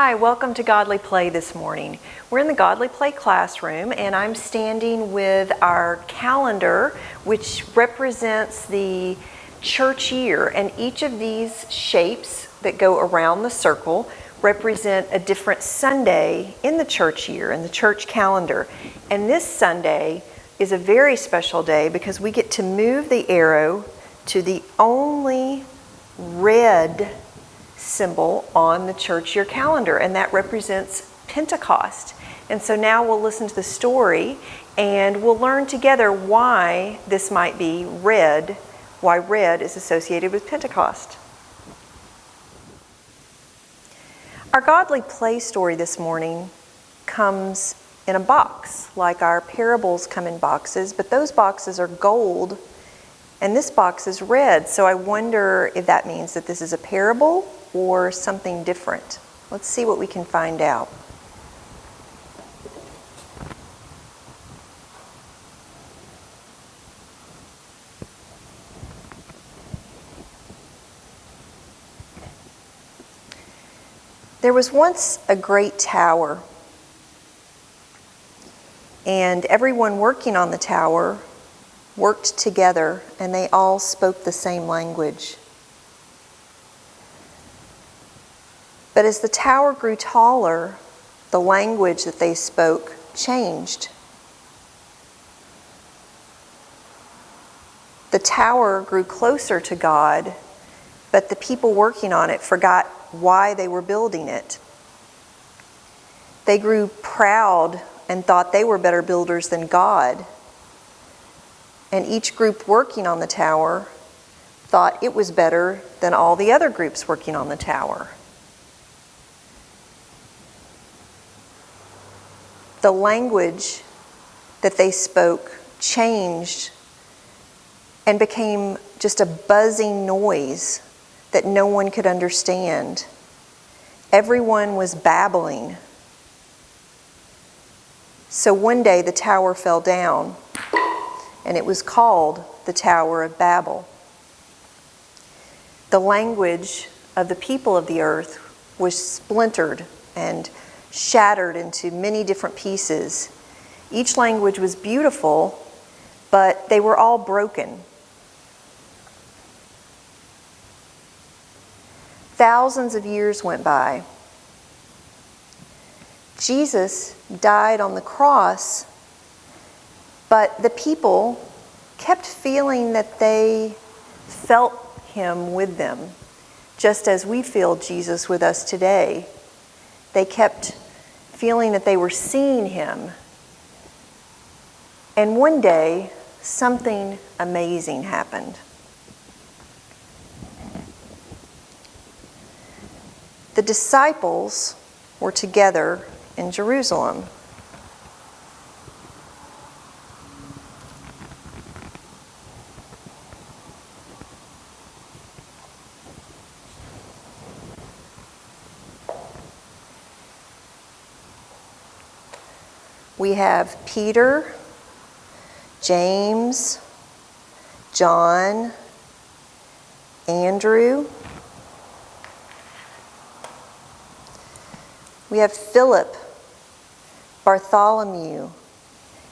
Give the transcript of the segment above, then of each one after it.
Hi, welcome to Godly Play this morning. We're in the Godly Play classroom and I'm standing with our calendar which represents the church year, and each of these shapes that go around the circle represent a different Sunday in the church year, in the church calendar. And this Sunday is a very special day because we get to move the arrow to the only red symbol on the church year calendar, and that represents Pentecost. And so now we'll listen to the story and we'll learn together why this might be red, why red is associated with Pentecost. Our Godly Play story this morning comes in a box, like our parables come in boxes, but those boxes are gold and this box is red. So I wonder if that means that this is a parable or something different. Let's see what we can find out. There was once a great tower, and everyone working on the tower worked together, and they all spoke the same language. But as the tower grew taller, the language that they spoke changed. The tower grew closer to God, but the people working on it forgot why they were building it. They grew proud and thought they were better builders than God. And each group working on the tower thought it was better than all the other groups working on the tower. The language that they spoke changed and became just a buzzing noise that no one could understand. Everyone was babbling. So one day the tower fell down, and it was called the Tower of Babel. The language of the people of the earth was splintered and shattered into many different pieces. Each language was beautiful, but they were all broken. Thousands of years went by. Jesus died on the cross, but the people kept feeling that they felt him with them, just as we feel Jesus with us today. They kept feeling that they were seeing him. And one day, something amazing happened. The disciples were together in Jerusalem. We have Peter, James, John, Andrew. We have Philip, Bartholomew,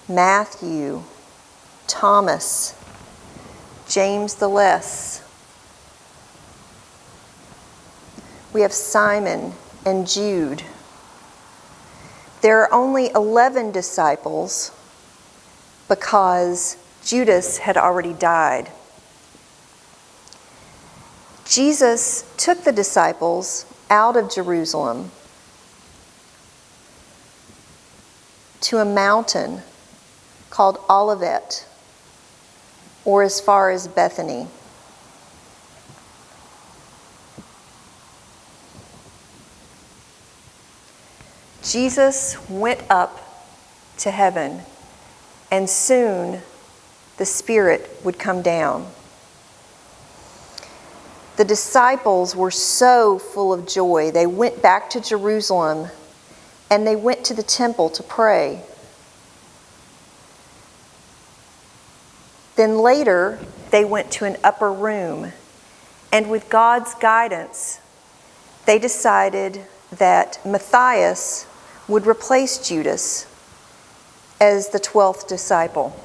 Matthew, Thomas, James the Less. We have Simon and Jude. There are only 11 disciples because Judas had already died. Jesus took the disciples out of Jerusalem to a mountain called Olivet, or as far as Bethany. Jesus went up to heaven, and soon the Spirit would come down. The disciples were so full of joy. They went back to Jerusalem, and they went to the temple to pray. Then later, they went to an upper room, and with God's guidance, they decided that Matthias would replace Judas as the 12th disciple.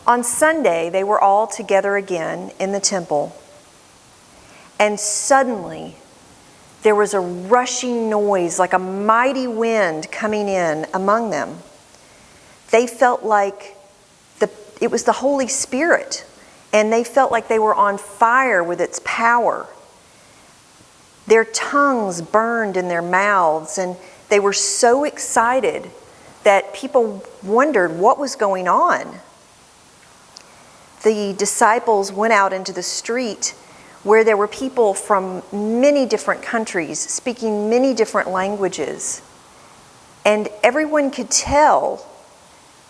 On Sunday, they were all together again in the temple, and suddenly there was a rushing noise like a mighty wind coming in among them. They felt like it was the Holy Spirit, and they felt like they were on fire with its power. Their tongues burned in their mouths, and they were so excited that people wondered what was going on. The disciples went out into the street where there were people from many different countries speaking many different languages. And everyone could tell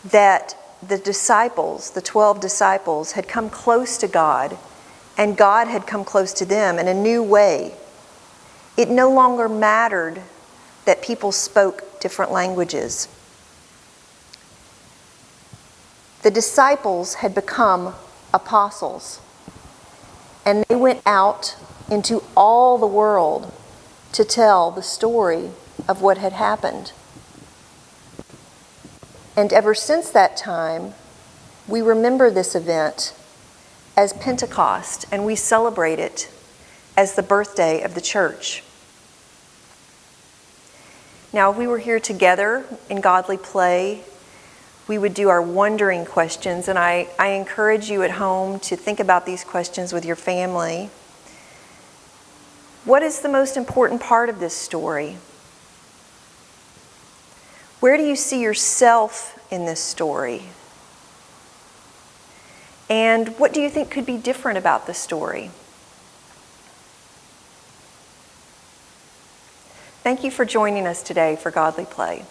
that the disciples, the 12 disciples, had come close to God, and God had come close to them in a new way. It no longer mattered that people spoke different languages. The disciples had become apostles, and they went out into all the world to tell the story of what had happened. And ever since that time, we remember this event as Pentecost, and we celebrate it as the birthday of the church. Now, if we were here together in Godly Play, we would do our wondering questions, and I encourage you at home to think about these questions with your family. What is the most important part of this story? Where do you see yourself in this story? And what do you think could be different about the story? Thank you for joining us today for Godly Play.